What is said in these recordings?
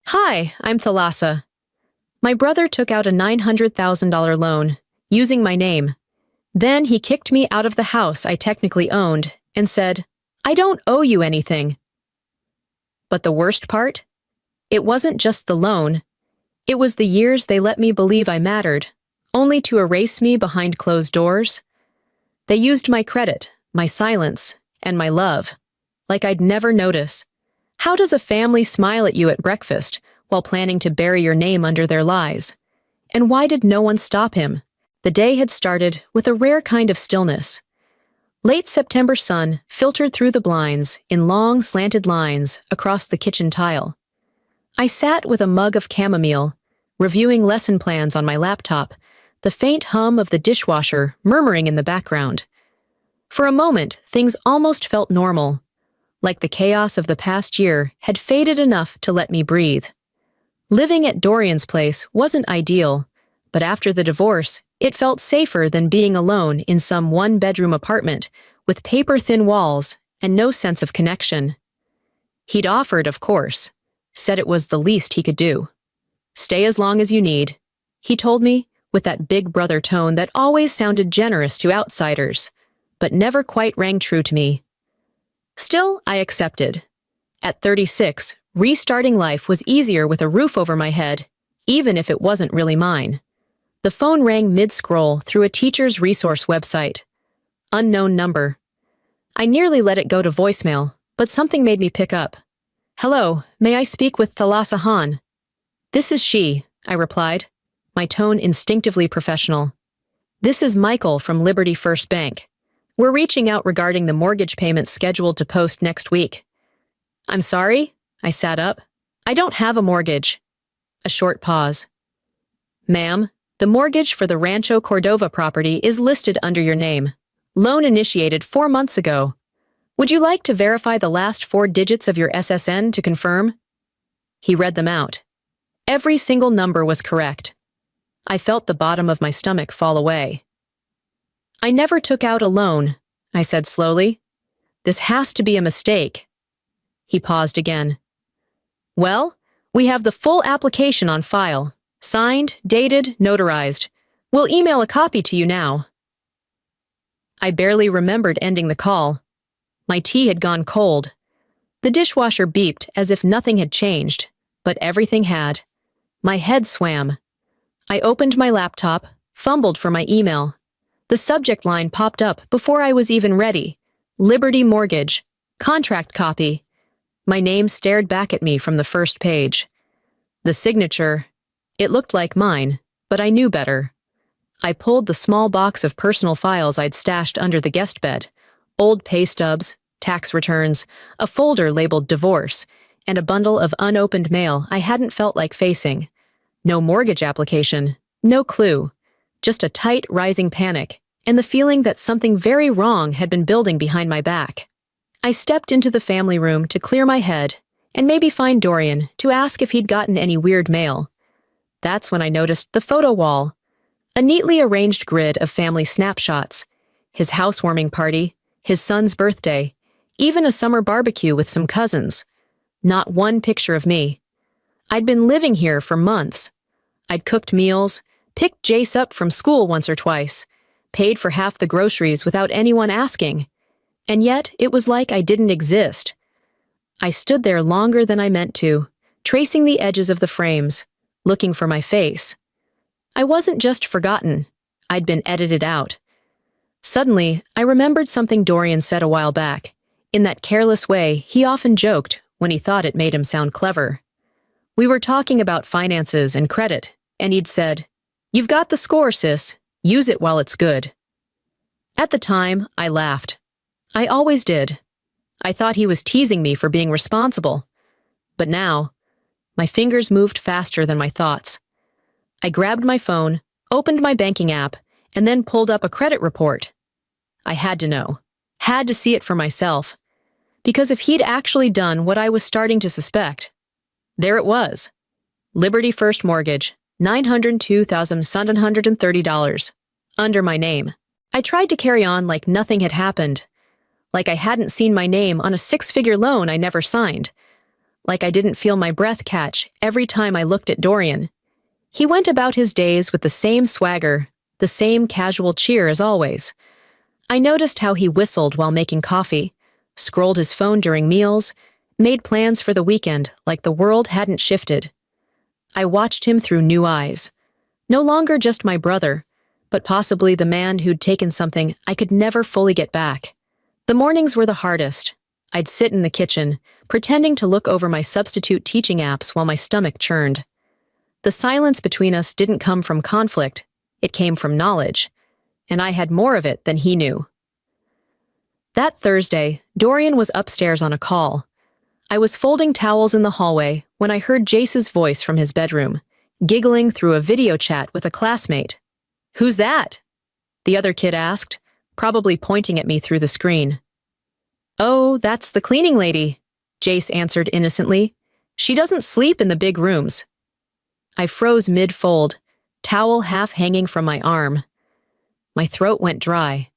Hi, I'm Thalassa. My brother took out a $900,000 loan, using my name. Then he kicked me out of the house I technically owned and said, I don't owe you anything. But the worst part? It wasn't just the loan. It was the years they let me believe I mattered, only to erase me behind closed doors. They used my credit, my silence, and my love, like I'd never notice. How does a family smile at you at breakfast while planning to bury your name under their lies? And why did no one stop him? The day had started with a rare kind of stillness. Late September sun filtered through the blinds in long, slanted lines across the kitchen tile. I sat with a mug of chamomile, reviewing lesson plans on my laptop, the faint hum of the dishwasher murmuring in the background. For a moment, things almost felt normal, like the chaos of the past year had faded enough to let me breathe. Living at Dorian's place wasn't ideal, but after the divorce, it felt safer than being alone in some one-bedroom apartment with paper-thin walls and no sense of connection. He'd offered, of course, said it was the least he could do. Stay as long as you need, he told me with that big brother tone that always sounded generous to outsiders, but never quite rang true to me. Still, I accepted. At 36, restarting life was easier with a roof over my head, even if it wasn't really mine. The phone rang mid-scroll through a teacher's resource website. Unknown number. I nearly let it go to voicemail, but something made me pick up. Hello, may I speak with Thalassa Han? This is she, I replied, my tone instinctively professional. This is Michael from Liberty First Bank. We're reaching out regarding the mortgage payments scheduled to post next week. I'm sorry? I sat up. I don't have a mortgage. A short pause. Ma'am, the mortgage for the Rancho Cordova property is listed under your name. Loan initiated 4 months ago. Would you like to verify the last 4 digits of your SSN to confirm? He read them out. Every single number was correct. I felt the bottom of my stomach fall away. I never took out a loan, I said slowly. This has to be a mistake. He paused again. Well, we have the full application on file. Signed, dated, notarized. We'll email a copy to you now. I barely remembered ending the call. My tea had gone cold. The dishwasher beeped as if nothing had changed, but everything had. My head swam. I opened my laptop, fumbled for my email. The subject line popped up before I was even ready. Liberty Mortgage. Contract copy. My name stared back at me from the first page. The signature, it looked like mine, but I knew better. I pulled the small box of personal files I'd stashed under the guest bed. Old pay stubs, tax returns, a folder labeled divorce, and a bundle of unopened mail I hadn't felt like facing. No mortgage application, no clue. Just a tight, rising panic, and the feeling that something very wrong had been building behind my back. I stepped into the family room to clear my head, and maybe find Dorian to ask if he'd gotten any weird mail. That's when I noticed the photo wall. A neatly arranged grid of family snapshots. His housewarming party, his son's birthday, even a summer barbecue with some cousins. Not one picture of me. I'd been living here for months. I'd cooked meals, picked Jace up from school once or twice, paid for half the groceries without anyone asking. And yet, it was like I didn't exist. I stood there longer than I meant to, tracing the edges of the frames, looking for my face. I wasn't just forgotten. I'd been edited out. Suddenly, I remembered something Dorian said a while back, in that careless way he often joked when he thought it made him sound clever. We were talking about finances and credit, and he'd said, "You've got the score, sis. Use it while it's good." At the time, I laughed. I always did. I thought he was teasing me for being responsible. But now, my fingers moved faster than my thoughts. I grabbed my phone, opened my banking app, and then pulled up a credit report. I had to know. Had to see it for myself. Because if he'd actually done what I was starting to suspect, there it was. Liberty First Mortgage, $902,730, under my name. I tried to carry on like nothing had happened, like I hadn't seen my name on a 6-figure loan I never signed, like I didn't feel my breath catch every time I looked at Dorian. He went about his days with the same swagger, the same casual cheer as always. I noticed how he whistled while making coffee, scrolled his phone during meals, made plans for the weekend like the world hadn't shifted. I watched him through new eyes. No longer just my brother, but possibly the man who'd taken something I could never fully get back. The mornings were the hardest. I'd sit in the kitchen, pretending to look over my substitute teaching apps while my stomach churned. The silence between us didn't come from conflict, it came from knowledge, and I had more of it than he knew. That Thursday, Dorian was upstairs on a call. I was folding towels in the hallway when I heard Jace's voice from his bedroom, giggling through a video chat with a classmate. "Who's that?" the other kid asked, probably pointing at me through the screen. "Oh, that's the cleaning lady," Jace answered innocently. "She doesn't sleep in the big rooms." I froze mid-fold, towel half hanging from my arm. My throat went dry.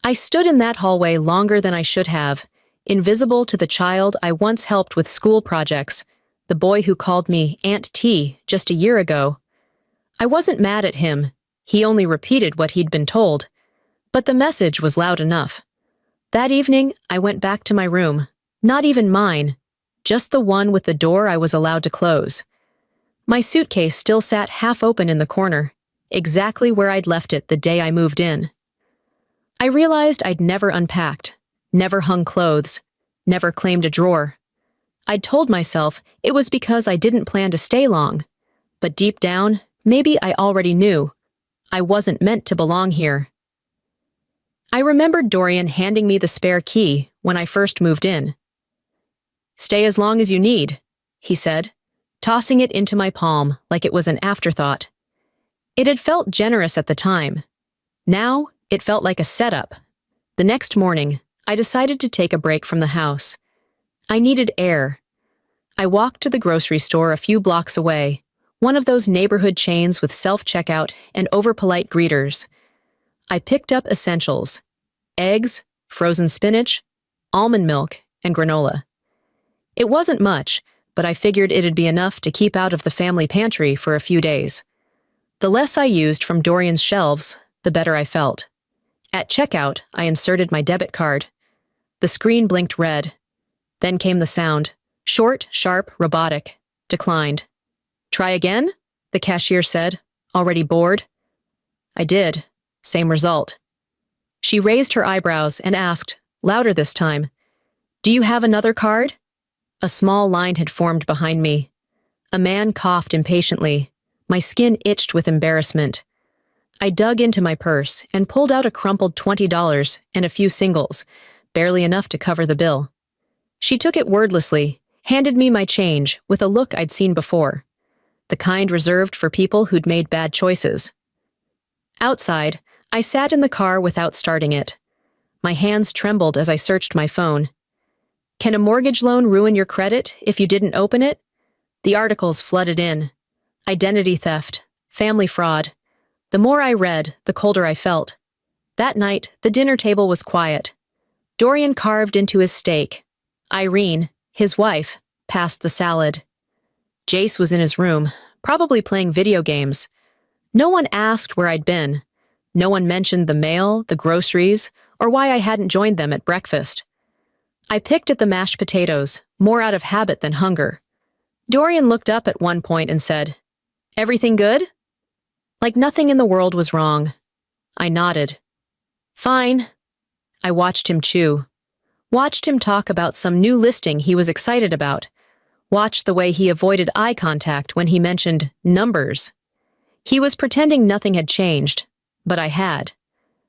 I stood in that hallway longer than I should have, invisible to the child I once helped with school projects, the boy who called me Aunt T just a year ago. I wasn't mad at him, he only repeated what he'd been told. But the message was loud enough. That evening, I went back to my room, not even mine, just the one with the door I was allowed to close. My suitcase still sat half open in the corner, exactly where I'd left it the day I moved in. I realized I'd never unpacked, never hung clothes, never claimed a drawer. I'd told myself it was because I didn't plan to stay long, but deep down, maybe I already knew. I wasn't meant to belong here. I remembered Dorian handing me the spare key when I first moved in. "Stay as long as you need," he said, tossing it into my palm like it was an afterthought. It had felt generous at the time. Now, it felt like a setup. The next morning, I decided to take a break from the house. I needed air. I walked to the grocery store a few blocks away, one of those neighborhood chains with self-checkout and overpolite greeters. I picked up essentials: eggs, frozen spinach, almond milk, and granola. It wasn't much, but I figured it'd be enough to keep out of the family pantry for a few days. The less I used from Dorian's shelves, the better I felt. At checkout, I inserted my debit card. The screen blinked red. Then came the sound. Short, sharp, robotic. Declined. "Try again?" the cashier said, already bored. I did. Same result. She raised her eyebrows and asked, louder this time, "Do you have another card?" A small line had formed behind me. A man coughed impatiently. My skin itched with embarrassment. I dug into my purse and pulled out a crumpled $20 and a few singles, barely enough to cover the bill. She took it wordlessly, handed me my change with a look I'd seen before, the kind reserved for people who'd made bad choices. Outside, I sat in the car without starting it. My hands trembled as I searched my phone. Can a mortgage loan ruin your credit if you didn't open it? The articles flooded in. Identity theft, family fraud. The more I read, the colder I felt. That night, the dinner table was quiet. Dorian carved into his steak. Irene, his wife, passed the salad. Jace was in his room, probably playing video games. No one asked where I'd been. No one mentioned the mail, the groceries, or why I hadn't joined them at breakfast. I picked at the mashed potatoes, more out of habit than hunger. Dorian looked up at one point and said, "Everything good?" Like nothing in the world was wrong. I nodded. "Fine." I watched him chew. Watched him talk about some new listing he was excited about. Watched the way he avoided eye contact when he mentioned numbers. He was pretending nothing had changed, but I had.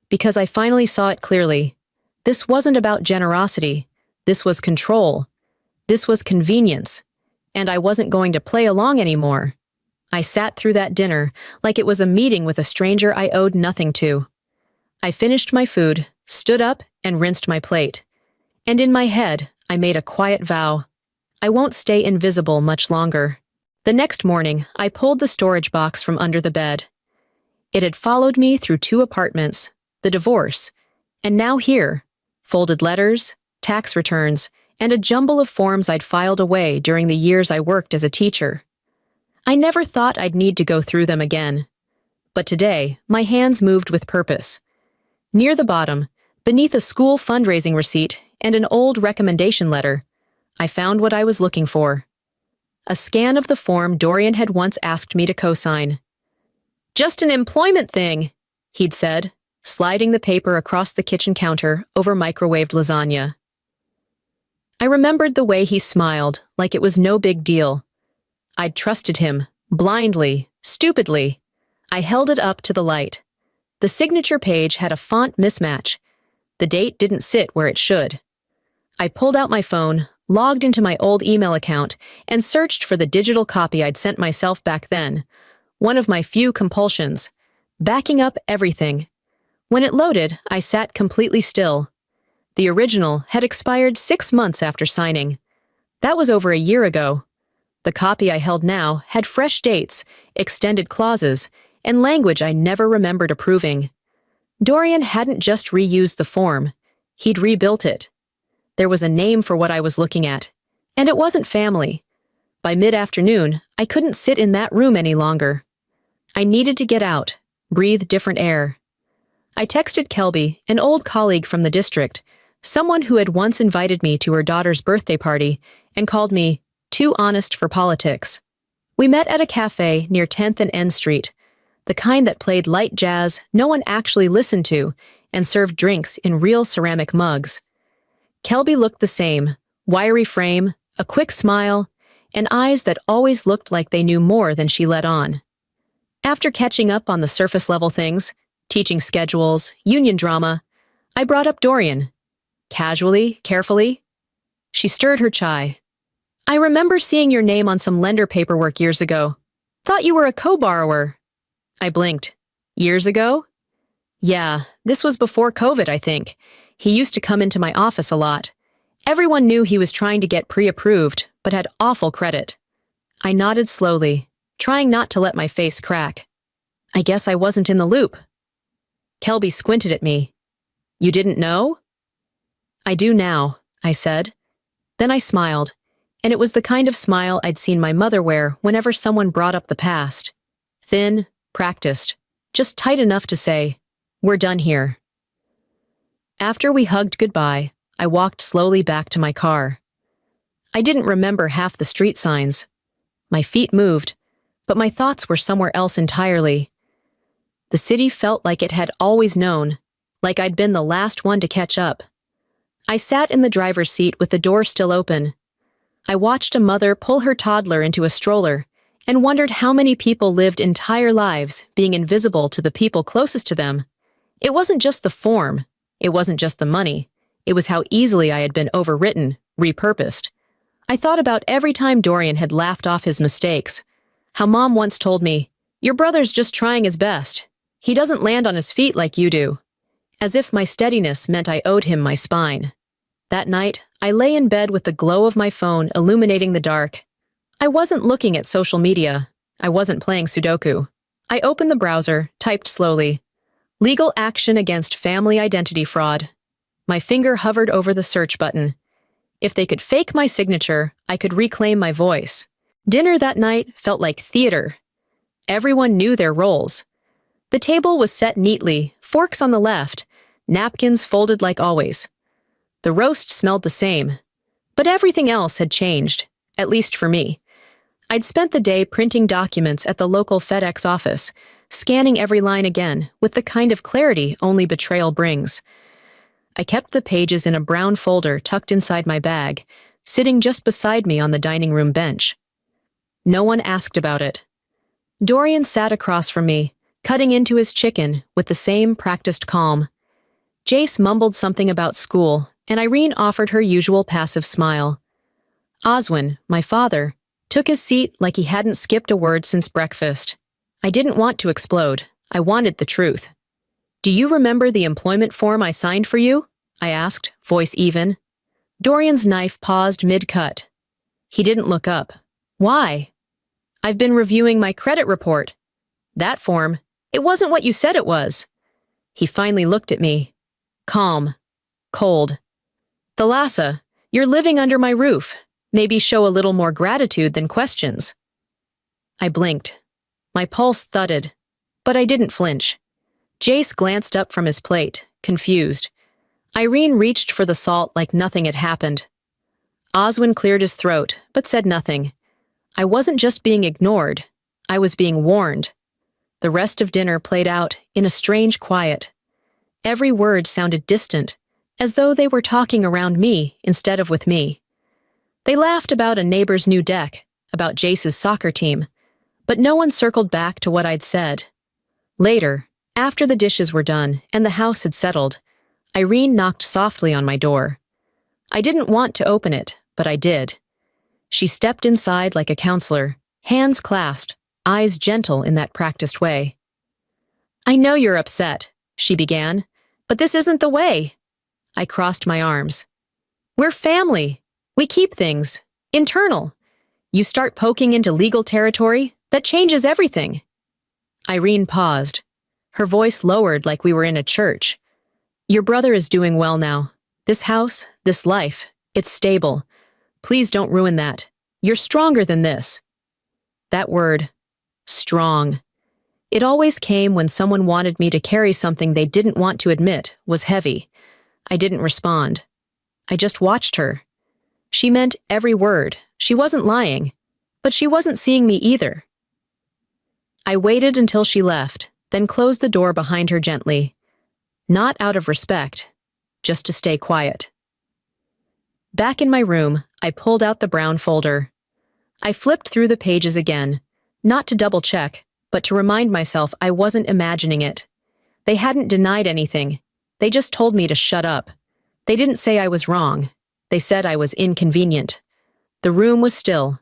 Because I finally saw it clearly. This wasn't about generosity. This was control. This was convenience. And I wasn't going to play along anymore. I sat through that dinner like it was a meeting with a stranger I owed nothing to. I finished my food, stood up, and rinsed my plate. And in my head, I made a quiet vow. I won't stay invisible much longer. The next morning, I pulled the storage box from under the bed. It had followed me through 2 apartments, the divorce, and now here, folded letters, tax returns, and a jumble of forms I'd filed away during the years I worked as a teacher. I never thought I'd need to go through them again. But today, my hands moved with purpose. Near the bottom, beneath a school fundraising receipt and an old recommendation letter, I found what I was looking for. A scan of the form Dorian had once asked me to co-sign. "Just an employment thing," he'd said, sliding the paper across the kitchen counter over microwaved lasagna. I remembered the way he smiled, like it was no big deal. I'd trusted him, blindly, stupidly. I held it up to the light. The signature page had a font mismatch. The date didn't sit where it should. I pulled out my phone, logged into my old email account, and searched for the digital copy I'd sent myself back then, one of my few compulsions, backing up everything. When it loaded, I sat completely still. The original had expired 6 months after signing. That was over a year ago. The copy I held now had fresh dates, extended clauses, and language I never remembered approving. Dorian hadn't just reused the form. He'd rebuilt it. There was a name for what I was looking at, and it wasn't family. By mid-afternoon, I couldn't sit in that room any longer. I needed to get out, breathe different air. I texted Kelby, an old colleague from the district, someone who had once invited me to her daughter's birthday party and called me too honest for politics. We met at a cafe near 10th and N Street, the kind that played light jazz no one actually listened to and served drinks in real ceramic mugs. Kelby looked the same, wiry frame, a quick smile, and eyes that always looked like they knew more than she let on. After catching up on the surface-level things, teaching schedules, union drama, I brought up Dorian. Casually, carefully. She stirred her chai. "I remember seeing your name on some lender paperwork years ago. Thought you were a co-borrower." I blinked. "Years ago?" "Yeah, this was before COVID, I think. He used to come into my office a lot. Everyone knew he was trying to get pre-approved, but had awful credit." I nodded slowly, trying not to let my face crack. "I guess I wasn't in the loop." Kelby squinted at me. "You didn't know?" "I do now," I said. Then I smiled, and it was the kind of smile I'd seen my mother wear whenever someone brought up the past. Thin, practiced, just tight enough to say, "We're done here." After we hugged goodbye, I walked slowly back to my car. I didn't remember half the street signs. My feet moved, but my thoughts were somewhere else entirely. The city felt like it had always known, like I'd been the last one to catch up. I sat in the driver's seat with the door still open. I watched a mother pull her toddler into a stroller and wondered how many people lived entire lives being invisible to the people closest to them. It wasn't just the form. It wasn't just the money. It was how easily I had been overwritten, repurposed. I thought about every time Dorian had laughed off his mistakes. How Mom once told me, "Your brother's just trying his best. He doesn't land on his feet like you do." As if my steadiness meant I owed him my spine. That night, I lay in bed with the glow of my phone illuminating the dark. I wasn't looking at social media. I wasn't playing Sudoku. I opened the browser, typed slowly. Legal action against family identity fraud. My finger hovered over the search button. If they could fake my signature, I could reclaim my voice. Dinner that night felt like theater. Everyone knew their roles. The table was set neatly, forks on the left, napkins folded like always. The roast smelled the same, but everything else had changed, at least for me. I'd spent the day printing documents at the local FedEx office, scanning every line again with the kind of clarity only betrayal brings. I kept the pages in a brown folder tucked inside my bag, sitting just beside me on the dining room bench. No one asked about it. Dorian sat across from me, cutting into his chicken with the same practiced calm. Jace mumbled something about school, and Irene offered her usual passive smile. Oswin, my father, took his seat like he hadn't skipped a word since breakfast. I didn't want to explode. I wanted the truth. "Do you remember the employment form I signed for you?" I asked, voice even. Dorian's knife paused mid-cut. He didn't look up. "Why?" "I've been reviewing my credit report." "That form, it wasn't what you said it was." He finally looked at me. Calm. Cold. "Thalassa, You're living under my roof. Maybe show a little more gratitude than questions. I blinked. My pulse thudded, but I didn't flinch. Jace glanced up from his plate, confused. Irene reached for the salt like nothing had happened. Oswin cleared his throat, but said nothing. I wasn't just being ignored. I was being warned. The rest of dinner played out in a strange quiet. Every word sounded distant, as though they were talking around me instead of with me. They laughed about a neighbor's new deck, about Jace's soccer team, but no one circled back to what I'd said. Later, after the dishes were done and the house had settled, Irene knocked softly on my door. I didn't want to open it, but I did. She stepped inside like a counselor, hands clasped, eyes gentle in that practiced way. I know you're upset, she began, but this isn't the way. I crossed my arms. We're family. We keep things internal. You start poking into legal territory, that changes everything. Irene paused. Her voice lowered like we were in a church. Your brother is doing well now. This house, this life, it's stable. Please don't ruin that. You're stronger than this. That word, strong. It always came when someone wanted me to carry something they didn't want to admit was heavy. I didn't respond. I just watched her. She meant every word. She wasn't lying, but she wasn't seeing me either. I waited until she left, then closed the door behind her gently. Not out of respect, just to stay quiet. Back in my room, I pulled out the brown folder. I flipped through the pages again, not to double-check, but to remind myself I wasn't imagining it. They hadn't denied anything. They just told me to shut up. They didn't say I was wrong. They said I was inconvenient. The room was still.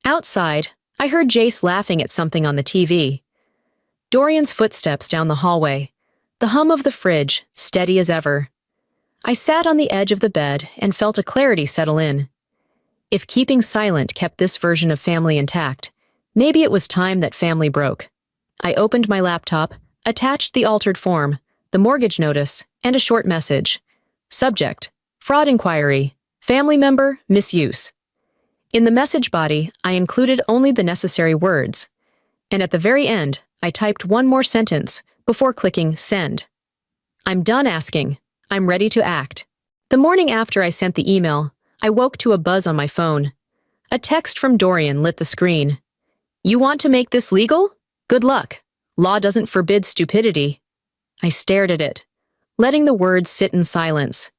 Outside, I heard Jace laughing at something on the TV. Dorian's footsteps down the hallway. The hum of the fridge, steady as ever. I sat on the edge of the bed and felt a clarity settle in. If keeping silent kept this version of family intact, maybe it was time that family broke. I opened my laptop, attached the altered form, the mortgage notice, and a short message. Subject: fraud inquiry. Family member, misuse. In the message body, I included only the necessary words. And at the very end, I typed one more sentence before clicking send. I'm done asking. I'm ready to act. The morning after I sent the email, I woke to a buzz on my phone. A text from Dorian lit the screen. You want to make this legal? Good luck. Law doesn't forbid stupidity. I stared at it, letting the words sit in silence.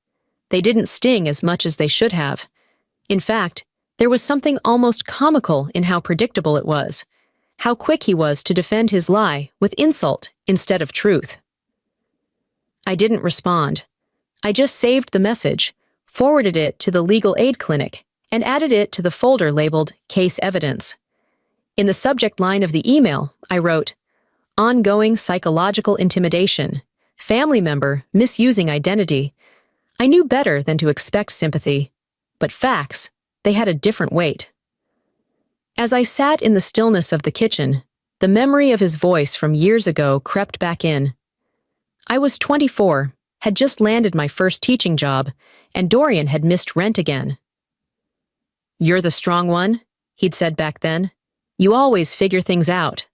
They didn't sting as much as they should have. In fact, there was something almost comical in how predictable it was, how quick he was to defend his lie with insult instead of truth. I didn't respond. I just saved the message, forwarded it to the legal aid clinic, and added it to the folder labeled Case Evidence. In the subject line of the email, I wrote, Ongoing psychological intimidation. Family member misusing identity. I knew better than to expect sympathy. But facts, they had a different weight. As I sat in the stillness of the kitchen, the memory of his voice from years ago crept back in. I was 24, had just landed my first teaching job, and Dorian had missed rent again. You're the strong one, he'd said back then. You always figure things out.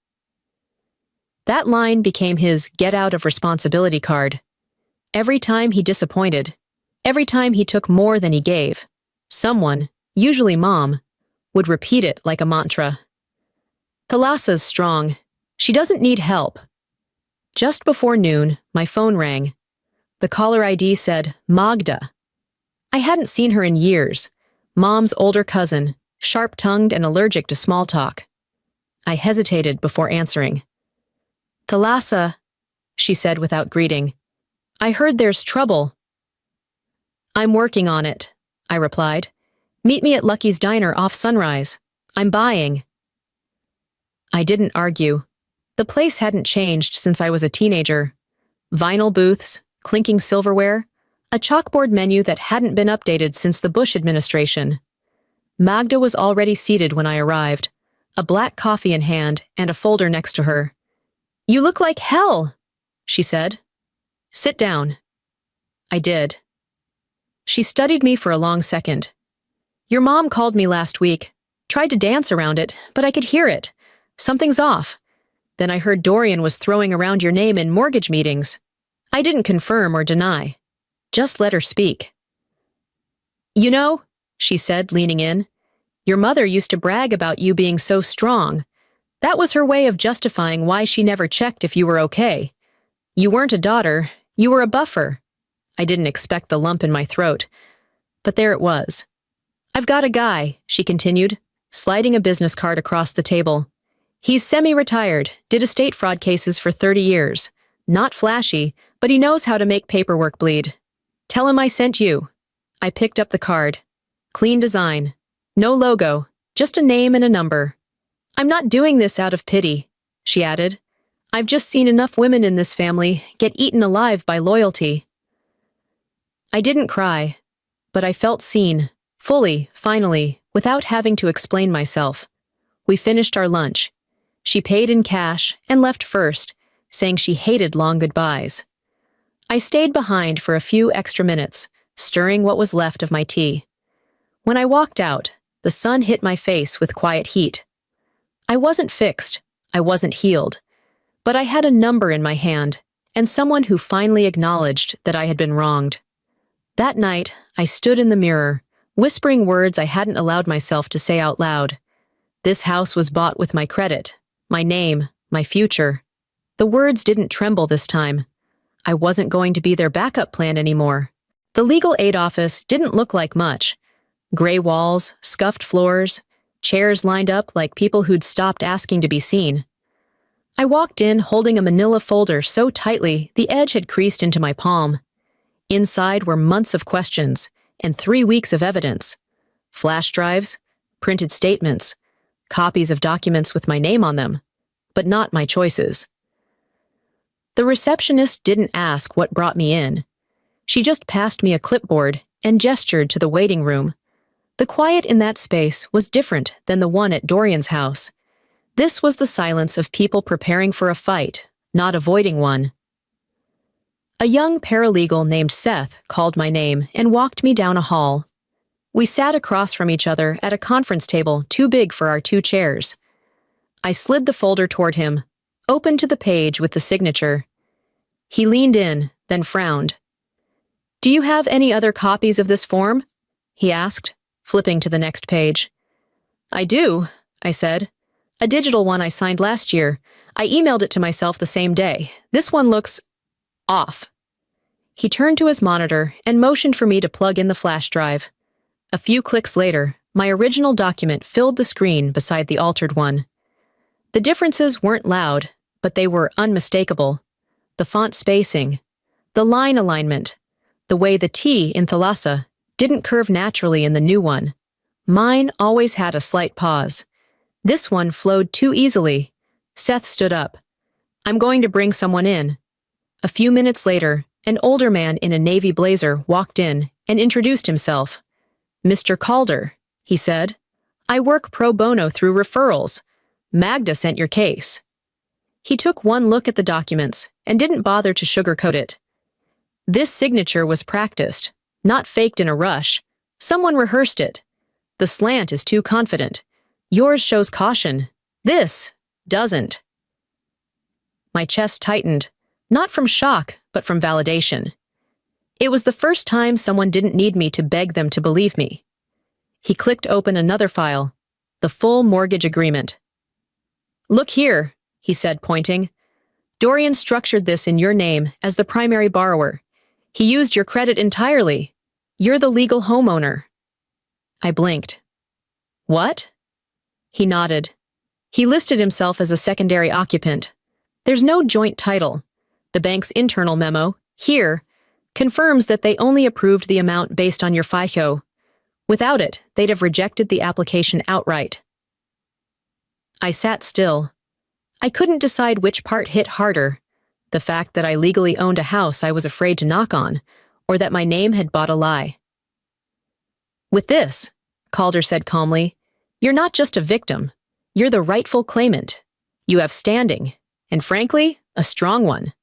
That line became his get out of responsibility card. Every time he disappointed, every time he took more than he gave, someone, usually Mom, would repeat it like a mantra. Thalassa's strong. She doesn't need help. Just before noon, my phone rang. The caller ID said Magda. I hadn't seen her in years. Mom's older cousin, sharp-tongued and allergic to small talk. I hesitated before answering. Thalassa, she said without greeting. I heard there's trouble. I'm working on it, I replied. Meet me at Lucky's Diner off Sunrise. I'm buying. I didn't argue. The place hadn't changed since I was a teenager. Vinyl booths, clinking silverware, a chalkboard menu that hadn't been updated since the Bush administration. Magda was already seated when I arrived, a black coffee in hand and a folder next to her. You look like hell, she said. Sit down. I did. She studied me for a long second. Your mom called me last week. Tried to dance around it, but I could hear it. Something's off. Then I heard Dorian was throwing around your name in mortgage meetings. I didn't confirm or deny. Just let her speak. You know, she said, leaning in, your mother used to brag about you being so strong. That was her way of justifying why she never checked if you were okay. You weren't a daughter, you were a buffer. I didn't expect the lump in my throat, but there it was. I've got a guy, she continued, sliding a business card across the table. He's semi-retired, did estate fraud cases for 30 years. Not flashy, but he knows how to make paperwork bleed. Tell him I sent you. I picked up the card. Clean design. No logo, just a name and a number. I'm not doing this out of pity, she added. I've just seen enough women in this family get eaten alive by loyalty. I didn't cry, but I felt seen, fully, finally, without having to explain myself. We finished our lunch. She paid in cash and left first, saying she hated long goodbyes. I stayed behind for a few extra minutes, stirring what was left of my tea. When I walked out, the sun hit my face with quiet heat. I wasn't fixed, I wasn't healed, but I had a number in my hand and someone who finally acknowledged that I had been wronged. That night, I stood in the mirror, whispering words I hadn't allowed myself to say out loud. This house was bought with my credit, my name, my future. The words didn't tremble this time. I wasn't going to be their backup plan anymore. The legal aid office didn't look like much. Gray walls, scuffed floors, chairs lined up like people who'd stopped asking to be seen. I walked in holding a manila folder so tightly the edge had creased into my palm. Inside were months of questions and 3 weeks of evidence. Flash drives, printed statements, copies of documents with my name on them, but not my choices. The receptionist didn't ask what brought me in. She just passed me a clipboard and gestured to the waiting room. The quiet in that space was different than the one at Dorian's house. This was the silence of people preparing for a fight, not avoiding one. A young paralegal named Seth called my name and walked me down a hall. We sat across from each other at a conference table too big for our 2 chairs. I slid the folder toward him, opened to the page with the signature. He leaned in, then frowned. "Do you have any other copies of this form?" he asked, flipping to the next page. "I do," I said. "A digital one I signed last year. I emailed it to myself the same day. This one looks off." He turned to his monitor and motioned for me to plug in the flash drive. A few clicks later, my original document filled the screen beside the altered one. The differences weren't loud, but they were unmistakable. The font spacing, the line alignment, the way the T in Thalassa didn't curve naturally in the new one. Mine always had a slight pause. This one flowed too easily. Seth stood up. "I'm going to bring someone in." A few minutes later, an older man in a navy blazer walked in and introduced himself. "Mr. Calder," he said. "I work pro bono through referrals. Magda sent your case." He took one look at the documents and didn't bother to sugarcoat it. "This signature was practiced, not faked in a rush. Someone rehearsed it. The slant is too confident. Yours shows caution. This doesn't." My chest tightened, not from shock, but from validation. It was the first time someone didn't need me to beg them to believe me. He clicked open another file, the full mortgage agreement. "Look here," he said, pointing. "Dorian structured this in your name as the primary borrower. He used your credit entirely. You're the legal homeowner." I blinked. "What?" He nodded. "He listed himself as a secondary occupant. There's no joint title. The bank's internal memo, here, confirms that they only approved the amount based on your FICO. Without it, they'd have rejected the application outright." I sat still. I couldn't decide which part hit harder, the fact that I legally owned a house I was afraid to knock on, or that my name had bought a lie. "With this," Calder said calmly, "you're not just a victim. You're the rightful claimant. You have standing, and frankly, a strong one."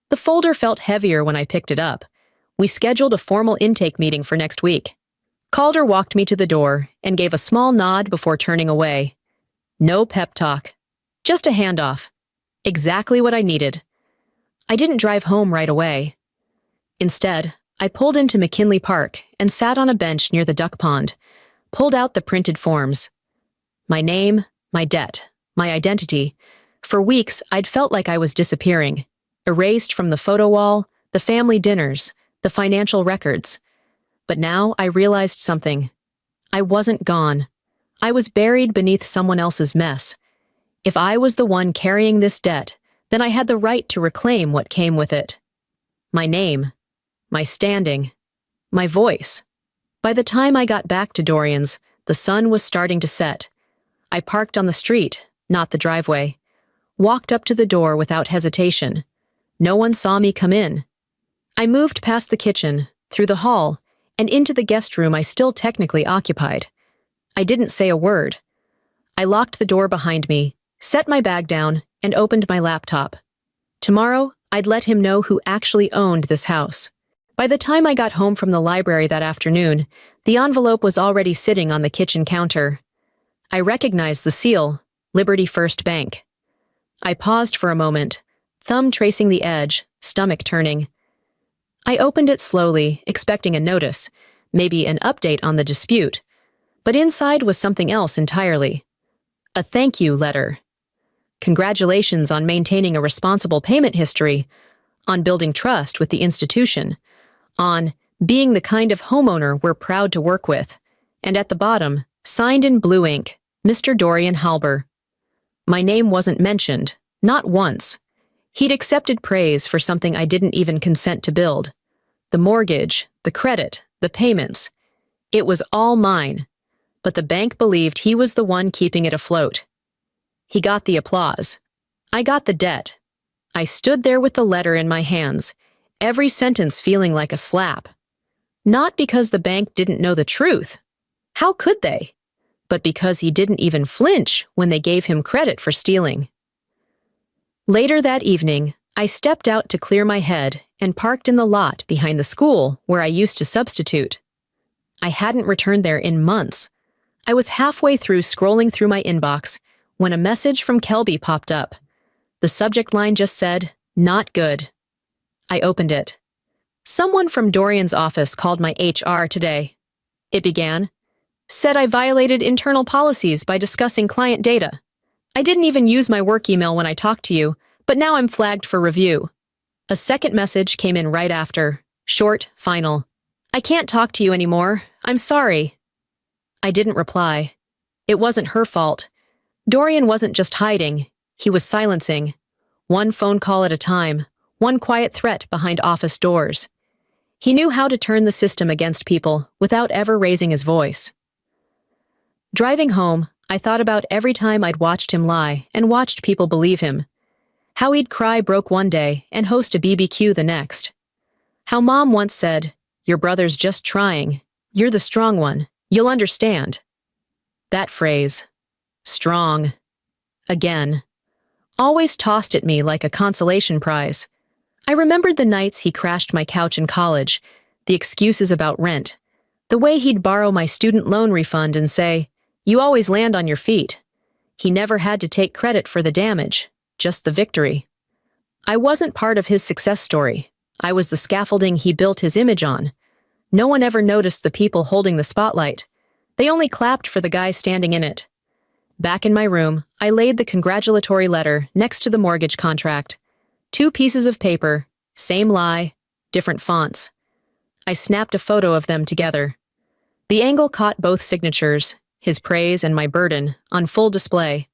The folder felt heavier when I picked it up. We scheduled a formal intake meeting for next week. Calder walked me to the door and gave a small nod before turning away. No pep talk. Just a handoff. Exactly what I needed. I didn't drive home right away. Instead, I pulled into McKinley Park and sat on a bench near the duck pond, pulled out the printed forms. My name, my debt, my identity. For weeks, I'd felt like I was disappearing, erased from the photo wall, the family dinners, the financial records. But now I realized something. I wasn't gone. I was buried beneath someone else's mess. If I was the one carrying this debt, then I had the right to reclaim what came with it. My name, my standing, my voice. By the time I got back to Dorian's, the sun was starting to set. I parked on the street, not the driveway. Walked up to the door without hesitation. No one saw me come in. I moved past the kitchen, through the hall, and into the guest room I still technically occupied. I didn't say a word. I locked the door behind me, set my bag down, and opened my laptop. Tomorrow, I'd let him know who actually owned this house. By the time I got home from the library that afternoon, the envelope was already sitting on the kitchen counter. I recognized the seal, Liberty First Bank. I paused for a moment, thumb tracing the edge, stomach turning. I opened it slowly, expecting a notice, maybe an update on the dispute. But inside was something else entirely. A thank you letter. Congratulations on maintaining a responsible payment history, on building trust with the institution, on being the kind of homeowner we're proud to work with, and at the bottom, signed in blue ink, Mr. Dorian Halber. My name wasn't mentioned, not once. He'd accepted praise for something I didn't even consent to build. The mortgage, the credit, the payments. It was all mine, but the bank believed he was the one keeping it afloat. He got the applause. I got the debt. I stood there with the letter in my hands, every sentence feeling like a slap. Not because the bank didn't know the truth. How could they? But because he didn't even flinch when they gave him credit for stealing. Later that evening, I stepped out to clear my head and parked in the lot behind the school where I used to substitute. I hadn't returned there in months. I was halfway through scrolling through my inbox when a message from Kelby popped up. The subject line just said, "Not good." I opened it. "Someone from Dorian's office called my HR today," it began. "Said I violated internal policies by discussing client data. I didn't even use my work email when I talked to you, but now I'm flagged for review." A second message came in right after. Short, final. "I can't talk to you anymore. I'm sorry." I didn't reply. It wasn't her fault. Dorian wasn't just hiding. He was silencing. One phone call at a time. One quiet threat behind office doors. He knew how to turn the system against people without ever raising his voice. Driving home, I thought about every time I'd watched him lie and watched people believe him. How he'd cry broke one day and host a BBQ the next. How Mom once said, "Your brother's just trying. You're the strong one. You'll understand." That phrase, strong, again, always tossed at me like a consolation prize. I remembered the nights he crashed my couch in college, the excuses about rent, the way he'd borrow my student loan refund and say, "You always land on your feet." He never had to take credit for the damage, just the victory. I wasn't part of his success story. I was the scaffolding he built his image on. No one ever noticed the people holding the spotlight. They only clapped for the guy standing in it. Back in my room, I laid the congratulatory letter next to the mortgage contract. 2 pieces of paper, same lie, different fonts. I snapped a photo of them together. The angle caught both signatures, his praise and my burden, on full display.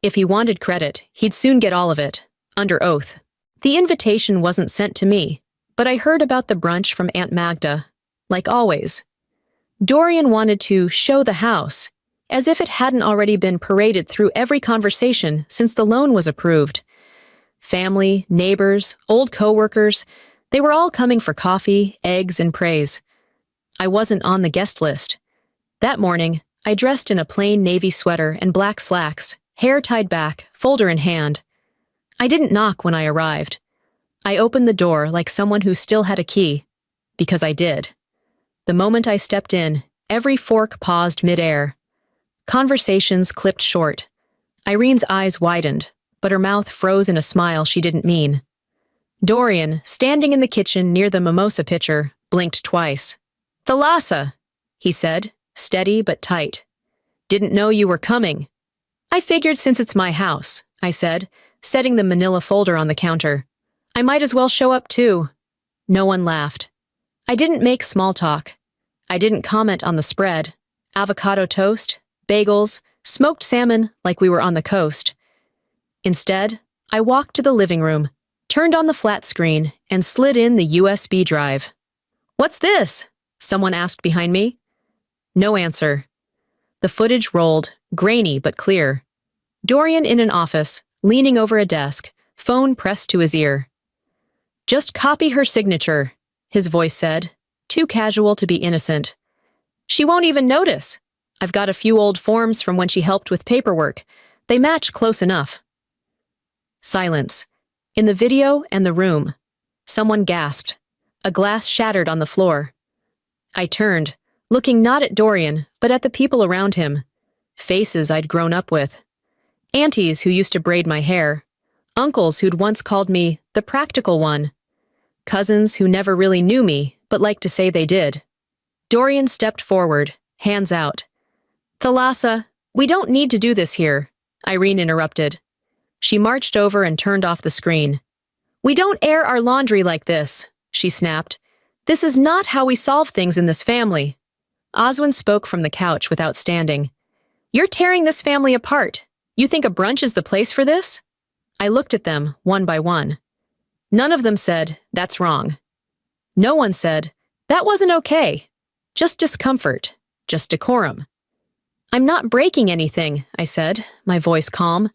If he wanted credit, he'd soon get all of it, under oath. The invitation wasn't sent to me, but I heard about the brunch from Aunt Magda, like always. Dorian wanted to show the house, as if it hadn't already been paraded through every conversation since the loan was approved. Family, neighbors, old coworkers, they were all coming for coffee, eggs, and praise. I wasn't on the guest list. That morning, I dressed in a plain navy sweater and black slacks, hair tied back, folder in hand. I didn't knock when I arrived. I opened the door like someone who still had a key. because I did. The moment I stepped in, every fork paused midair. Conversations clipped short. Irene's eyes widened, but her mouth froze in a smile she didn't mean. Dorian, standing in the kitchen near the mimosa pitcher, blinked twice. "Thalassa," he said, steady but tight. "Didn't know you were coming." "I figured since it's my house," I said, setting the manila folder on the counter. "I might as well show up too." No one laughed. I didn't make small talk. I didn't comment on the spread. Avocado toast, bagels, smoked salmon like we were on the coast. Instead, I walked to the living room, turned on the flat screen, and slid in the USB drive. "What's this?" someone asked behind me. No answer. The footage rolled, grainy but clear. Dorian in an office, leaning over a desk, phone pressed to his ear. "Just copy her signature," his voice said, too casual to be innocent. "She won't even notice. I've got a few old forms from when she helped with paperwork. They match close enough." Silence. In the video and the room. Someone gasped. A glass shattered on the floor. I turned, looking not at Dorian, but at the people around him. Faces I'd grown up with. Aunties who used to braid my hair. Uncles who'd once called me the practical one. Cousins who never really knew me, but liked to say they did. Dorian stepped forward, hands out. "Thalassa, we don't need to do this here," Irene interrupted. She marched over and turned off the screen. "We don't air our laundry like this," she snapped. "This is not how we solve things in this family." Oswin spoke from the couch without standing. "You're tearing this family apart. You think a brunch is the place for this?" I looked at them, one by one. None of them said, "That's wrong." No one said, "That wasn't okay." Just discomfort, just decorum. "I'm not breaking anything," I said, my voice calm.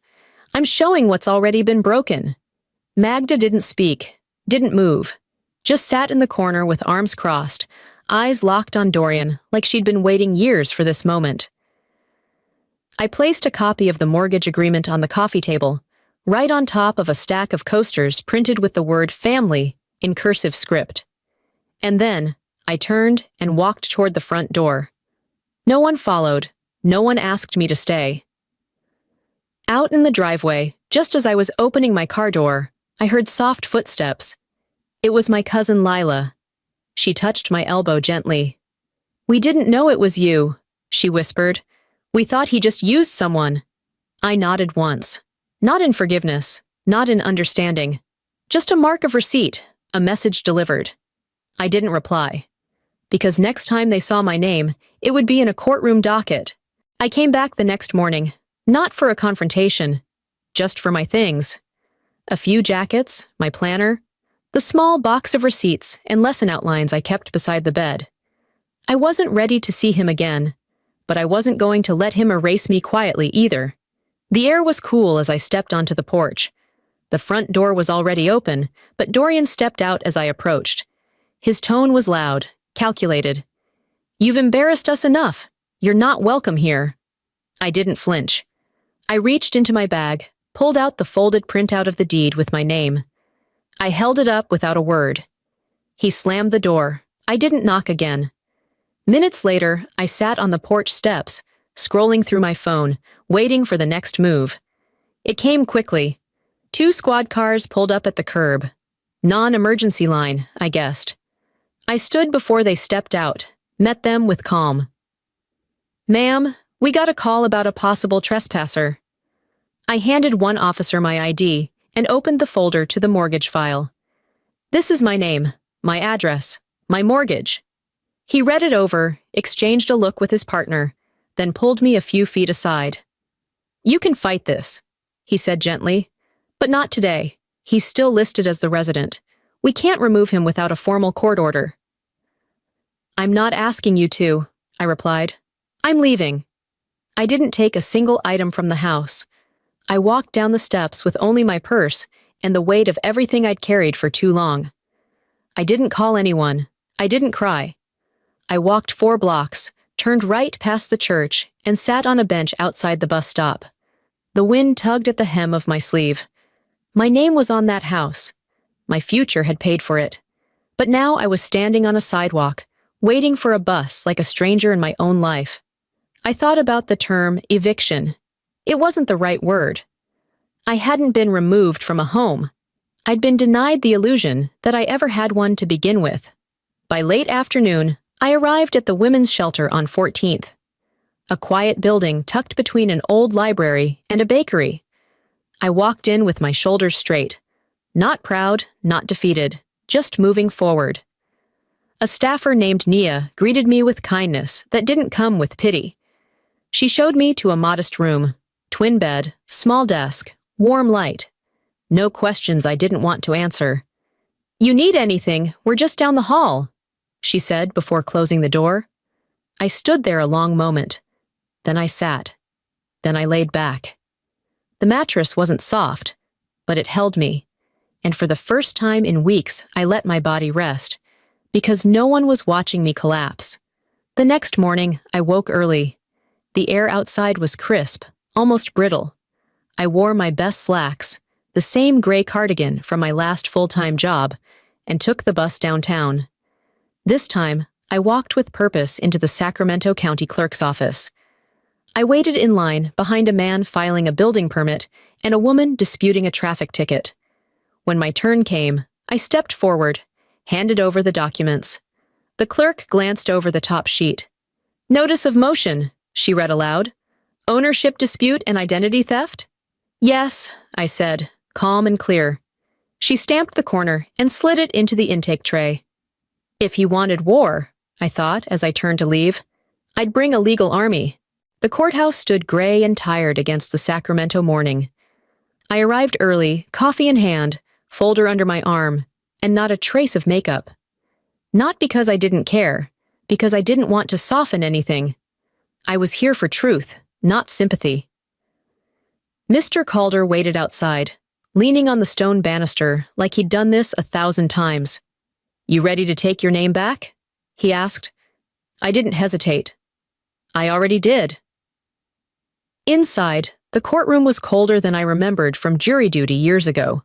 "I'm showing what's already been broken." Magda didn't speak, didn't move, just sat in the corner with arms crossed, eyes locked on Dorian like she'd been waiting years for this moment. I placed a copy of the mortgage agreement on the coffee table, right on top of a stack of coasters printed with the word family in cursive script. And then I turned and walked toward the front door. No one followed, no one asked me to stay. Out in the driveway, just as I was opening my car door, I heard soft footsteps. It was my cousin Lila. She touched my elbow gently. "We didn't know it was you," she whispered. "We thought he just used someone." I nodded once. Not in forgiveness, not in understanding. Just a mark of receipt, a message delivered. I didn't reply. Because next time they saw my name, it would be in a courtroom docket. I came back the next morning, not for a confrontation, just for my things. A few jackets, my planner, the small box of receipts and lesson outlines I kept beside the bed. I wasn't ready to see him again, but I wasn't going to let him erase me quietly either. The air was cool as I stepped onto the porch. The front door was already open, but Dorian stepped out as I approached. His tone was loud, calculated. "You've embarrassed us enough. You're not welcome here." I didn't flinch. I reached into my bag, pulled out the folded printout of the deed with my name. I held it up without a word. He slammed the door. I didn't knock again. Minutes later, I sat on the porch steps, scrolling through my phone, waiting for the next move. It came quickly. 2 squad cars pulled up at the curb. Non-emergency line, I guessed. I stood before they stepped out, met them with calm. "Ma'am, we got a call about a possible trespasser." I handed one officer my ID and opened the folder to the mortgage file. "This is my name, my address, my mortgage." He read it over, exchanged a look with his partner, then pulled me a few feet aside. "You can fight this," he said gently. "But not today. He's still listed as the resident. We can't remove him without a formal court order." "I'm not asking you to," I replied. "I'm leaving." I didn't take a single item from the house. I walked down the steps with only my purse and the weight of everything I'd carried for too long. I didn't call anyone. I didn't cry. I walked 4 blocks, turned right past the church, and sat on a bench outside the bus stop. The wind tugged at the hem of my sleeve. My name was on that house. My future had paid for it. But now I was standing on a sidewalk, waiting for a bus like a stranger in my own life. I thought about the term eviction. It wasn't the right word. I hadn't been removed from a home. I'd been denied the illusion that I ever had one to begin with. By late afternoon, I arrived at the women's shelter on 14th, a quiet building tucked between an old library and a bakery. I walked in with my shoulders straight, not proud, not defeated, just moving forward. A staffer named Nia greeted me with kindness that didn't come with pity. She showed me to a modest room, twin bed, small desk, warm light. No questions I didn't want to answer. "You need anything, we're just down the hall," she said before closing the door. I stood there a long moment. Then I sat. Then I laid back. The mattress wasn't soft, but it held me. And for the first time in weeks, I let my body rest, because no one was watching me collapse. The next morning, I woke early. The air outside was crisp, almost brittle. I wore my best slacks, the same gray cardigan from my last full-time job, and took the bus downtown. This time, I walked with purpose into the Sacramento County Clerk's office. I waited in line behind a man filing a building permit and a woman disputing a traffic ticket. When my turn came, I stepped forward, handed over the documents. The clerk glanced over the top sheet. "Notice of motion," she read aloud. "Ownership dispute and identity theft?" "Yes," I said, calm and clear. She stamped the corner and slid it into the intake tray. If he wanted war, I thought as I turned to leave, I'd bring a legal army. The courthouse stood gray and tired against the Sacramento morning. I arrived early, coffee in hand, folder under my arm, and not a trace of makeup. Not because I didn't care, because I didn't want to soften anything. I was here for truth, not sympathy. Mr. Calder waited outside, leaning on the stone banister like he'd done this 1,000 times. "You ready to take your name back?" he asked. I didn't hesitate. I already did. Inside, the courtroom was colder than I remembered from jury duty years ago.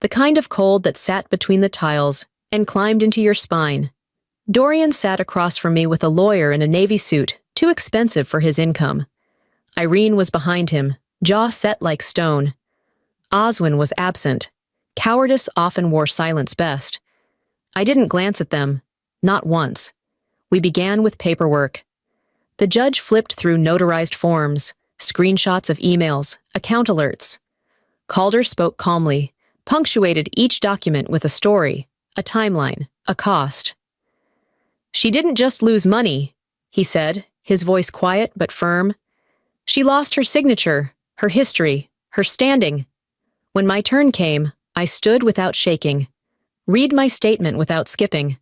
The kind of cold that sat between the tiles and climbed into your spine. Dorian sat across from me with a lawyer in a navy suit, too expensive for his income. Irene was behind him, jaw set like stone. Oswin was absent. Cowardice often wore silence best. I didn't glance at them, not once. We began with paperwork. The judge flipped through notarized forms, screenshots of emails, account alerts. Calder spoke calmly, punctuated each document with a story, a timeline, a cost. "She didn't just lose money," he said, his voice quiet but firm. "She lost her signature, her history, her standing." When my turn came, I stood without shaking. Read my statement without skipping.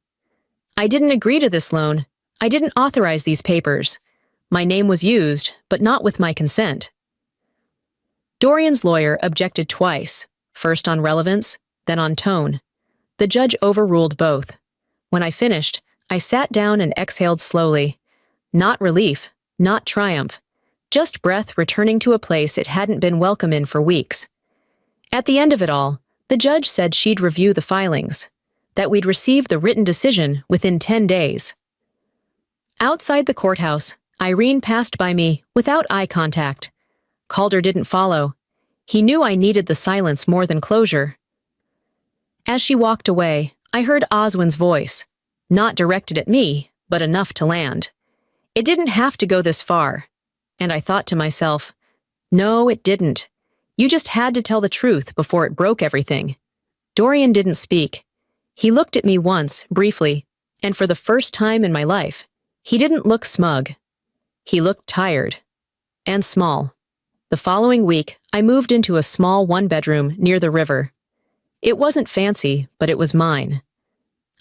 "I didn't agree to this loan. I didn't authorize these papers. My name was used, but not with my consent." Dorian's lawyer objected twice, first on relevance, then on tone. The judge overruled both. When I finished, I sat down and exhaled slowly. Not relief, not triumph, just breath returning to a place it hadn't been welcome in for weeks. At the end of it all, the judge said she'd review the filings, that we'd receive the written decision within 10 days. Outside the courthouse, Irene passed by me without eye contact. Calder didn't follow. He knew I needed the silence more than closure. As she walked away, I heard Oswin's voice, not directed at me, but enough to land. It didn't have to go this far. And I thought to myself, no, it didn't. You just had to tell the truth before it broke everything. Dorian didn't speak. He looked at me once, briefly, and for the first time in my life, he didn't look smug. He looked tired. And small. The following week, I moved into a small one-bedroom near the river. It wasn't fancy, but it was mine.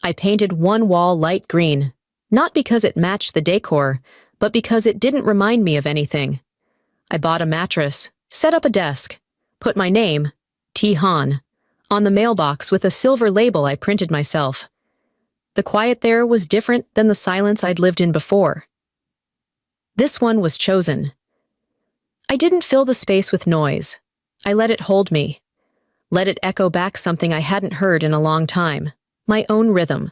I painted one wall light green, not because it matched the decor, but because it didn't remind me of anything. I bought a mattress, set up a desk, put my name, T. Han, on the mailbox with a silver label I printed myself. The quiet there was different than the silence I'd lived in before. This one was chosen. I didn't fill the space with noise. I let it hold me. Let it echo back something I hadn't heard in a long time. my own rhythm.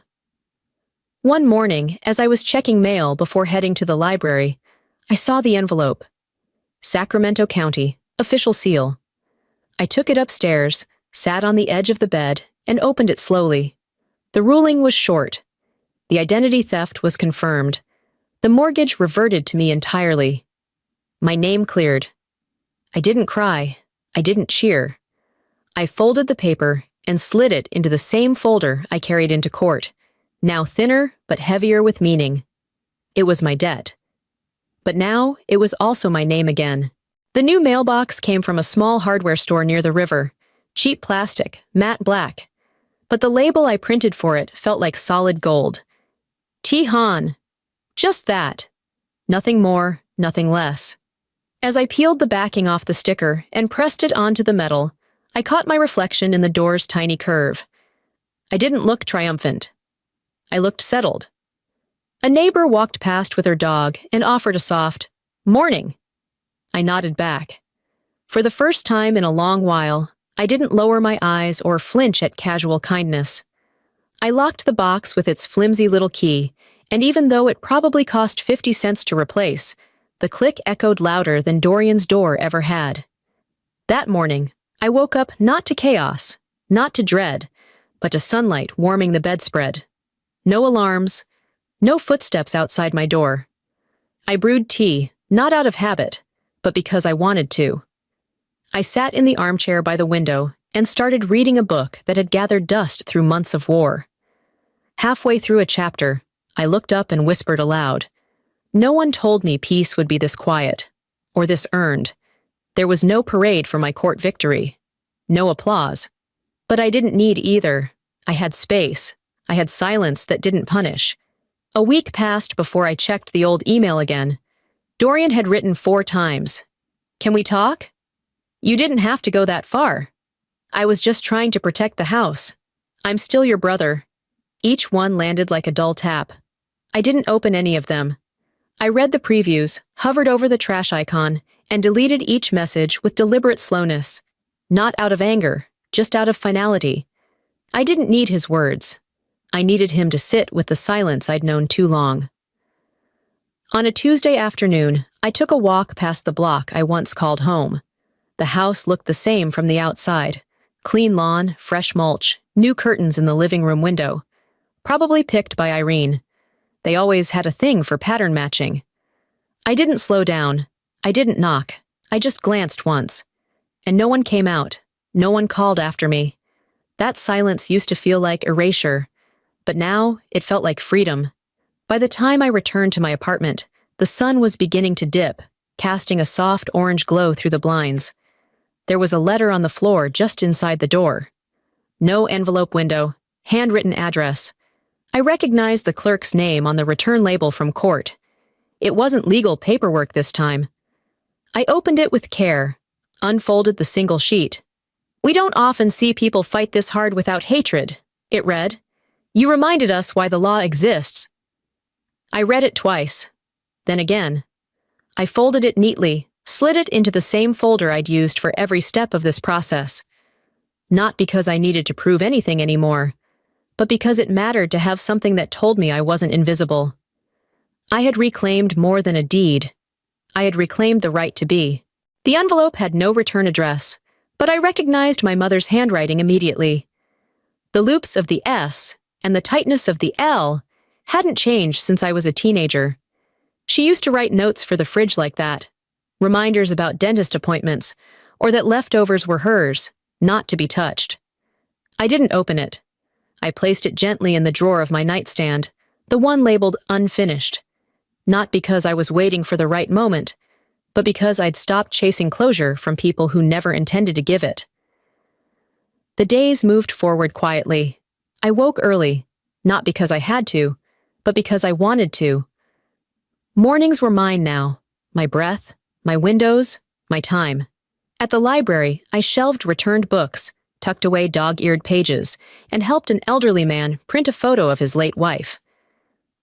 One morning, as I was checking mail before heading to the library, I saw the envelope. Sacramento County, official seal. I took it upstairs, sat on the edge of the bed, and opened it slowly. The ruling was short. The identity theft was confirmed. The mortgage reverted to me entirely. My name cleared. I didn't cry. I didn't cheer. I folded the paper and slid it into the same folder I carried into court, now thinner but heavier with meaning. It was my debt. But now it was also my name again. The new mailbox came from a small hardware store near the river. Cheap plastic, matte black. But the label I printed for it felt like solid gold. T. Hahn. Just that. Nothing more, nothing less. As I peeled the backing off the sticker and pressed it onto the metal, I caught my reflection in the door's tiny curve. I didn't look triumphant. I looked settled. A neighbor walked past with her dog and offered a soft, "Morning." I nodded back. For the first time in a long while, I didn't lower my eyes or flinch at casual kindness. I locked the box with its flimsy little key, and even though it probably cost 50 cents to replace, the click echoed louder than Dorian's door ever had. That morning, I woke up not to chaos, not to dread, but to sunlight warming the bedspread. No alarms, no footsteps outside my door. I brewed tea, not out of habit, but because I wanted to. I sat in the armchair by the window and started reading a book that had gathered dust through months of war. Halfway through a chapter, I looked up and whispered aloud. No one told me peace would be this quiet, or this earned. There was no parade for my court victory. No applause. But I didn't need either. I had space. I had silence that didn't punish. A week passed before I checked the old email again. Dorian had written 4 times. "Can we talk?" "You didn't have to go that far. I was just trying to protect the house. I'm still your brother." Each one landed like a dull tap. I didn't open any of them. I read the previews, hovered over the trash icon, and deleted each message with deliberate slowness. Not out of anger, just out of finality. I didn't need his words. I needed him to sit with the silence I'd known too long. On a Tuesday afternoon, I took a walk past the block I once called home. The house looked the same from the outside. Clean lawn, fresh mulch, new curtains in the living room window. Probably picked by Irene. They always had a thing for pattern matching. I didn't slow down. I didn't knock. I just glanced once. And no one came out. No one called after me. That silence used to feel like erasure, but now it felt like freedom. By the time I returned to my apartment, the sun was beginning to dip, casting a soft orange glow through the blinds. There was a letter on the floor just inside the door. No envelope window, handwritten address. I recognized the clerk's name on the return label from court. It wasn't legal paperwork this time. I opened it with care, unfolded the single sheet. "We don't often see people fight this hard without hatred," it read. "You reminded us why the law exists." I read it twice, then again. I folded it neatly, slid it into the same folder I'd used for every step of this process. Not because I needed to prove anything anymore, but because it mattered to have something that told me I wasn't invisible. I had reclaimed more than a deed. I had reclaimed the right to be. The envelope had no return address, but I recognized my mother's handwriting immediately. The loops of the S and the tightness of the L hadn't changed since I was a teenager. She used to write notes for the fridge like that, reminders about dentist appointments, or that leftovers were hers, not to be touched. I didn't open it. I placed it gently in the drawer of my nightstand, the one labeled unfinished. Not because I was waiting for the right moment, but because I'd stopped chasing closure from people who never intended to give it. The days moved forward quietly. I woke early, not because I had to, but because I wanted to. Mornings were mine now, my breath, my windows, my time. At the library, I shelved returned books, tucked away dog-eared pages, and helped an elderly man print a photo of his late wife.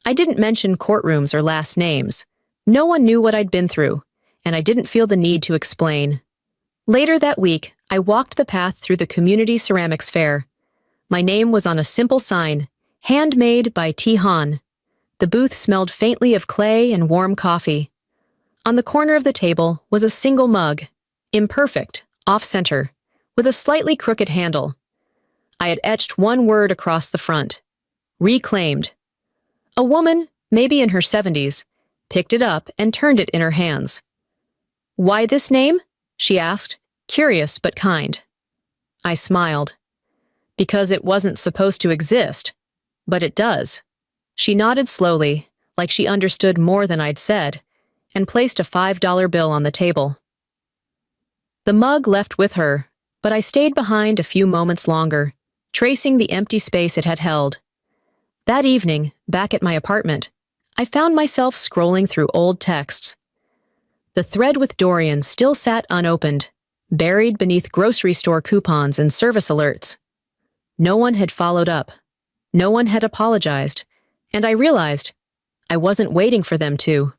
I didn't mention courtrooms or last names. No one knew what I'd been through, and I didn't feel the need to explain. Later that week, I walked the path through the community ceramics fair. My name was on a simple sign, handmade by Tihan. The booth smelled faintly of clay and warm coffee. On the corner of the table was a single mug, imperfect, off-center, with a slightly crooked handle. I had etched one word across the front: reclaimed. A woman, maybe in her 70s, picked it up and turned it in her hands. "Why this name?" she asked, curious but kind. I smiled. "Because it wasn't supposed to exist, but it does." She nodded slowly, like she understood more than I'd said, and placed a $5 bill on the table. The mug left with her, but I stayed behind a few moments longer, tracing the empty space it had held. That evening, back at my apartment, I found myself scrolling through old texts. The thread with Dorian still sat unopened, buried beneath grocery store coupons and service alerts. No one had followed up. No one had apologized, and I realized I wasn't waiting for them to.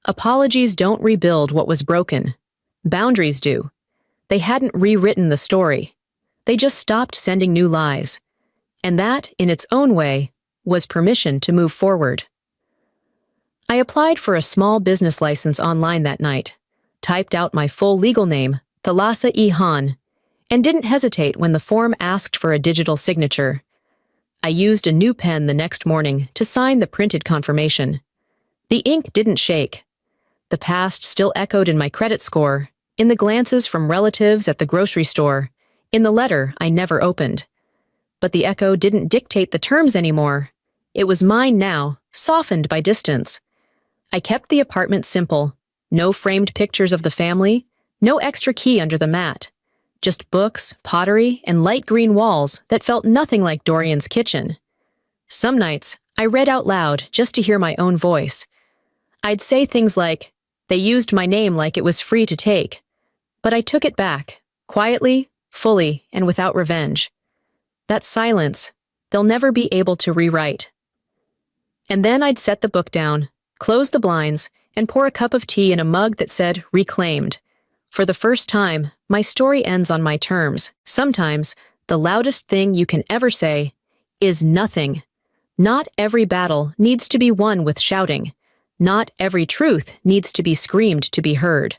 Apologies don't rebuild what was broken. Boundaries do. They hadn't rewritten the story. They just stopped sending new lies. And that, in its own way, was permission to move forward. I applied for a small business license online that night, typed out my full legal name, Thalassa E. Han, and didn't hesitate when the form asked for a digital signature. I used a new pen the next morning to sign the printed confirmation. The ink didn't shake. The past still echoed in my credit score, in the glances from relatives at the grocery store, in the letter I never opened. But the echo didn't dictate the terms anymore. It was mine now, softened by distance. I kept the apartment simple. No framed pictures of the family, no extra key under the mat. Just books, pottery, and light green walls that felt nothing like Dorian's kitchen. Some nights, I read out loud just to hear my own voice. I'd say things like, "They used my name like it was free to take." But I took it back, quietly, fully, and without revenge. That silence, they'll never be able to rewrite. And then I'd set the book down, close the blinds, and pour a cup of tea in a mug that said reclaimed. For the first time, my story ends on my terms. Sometimes, the loudest thing you can ever say is nothing. Not every battle needs to be won with shouting. Not every truth needs to be screamed to be heard.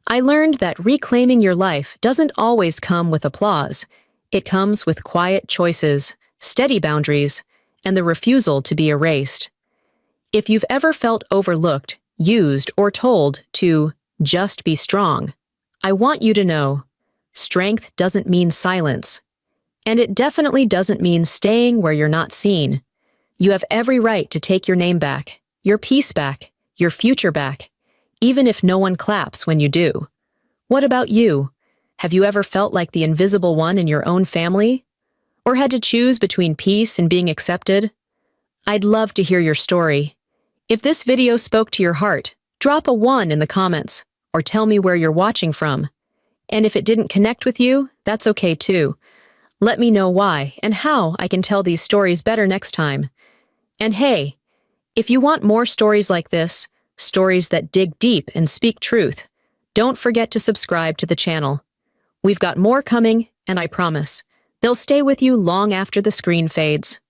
I learned that reclaiming your life doesn't always come with applause. It comes with quiet choices, steady boundaries, and the refusal to be erased. If you've ever felt overlooked, used, or told to just be strong, I want you to know, strength doesn't mean silence. And it definitely doesn't mean staying where you're not seen. You have every right to take your name back, your peace back, your future back, even if no one claps when you do. What about you? Have you ever felt like the invisible one in your own family? Or had to choose between peace and being accepted? I'd love to hear your story. If this video spoke to your heart, drop a 1 in the comments, or tell me where you're watching from. And if it didn't connect with you, that's okay too. Let me know why and how I can tell these stories better next time. And hey, if you want more stories like this, stories that dig deep and speak truth, don't forget to subscribe to the channel. We've got more coming, and I promise, they'll stay with you long after the screen fades.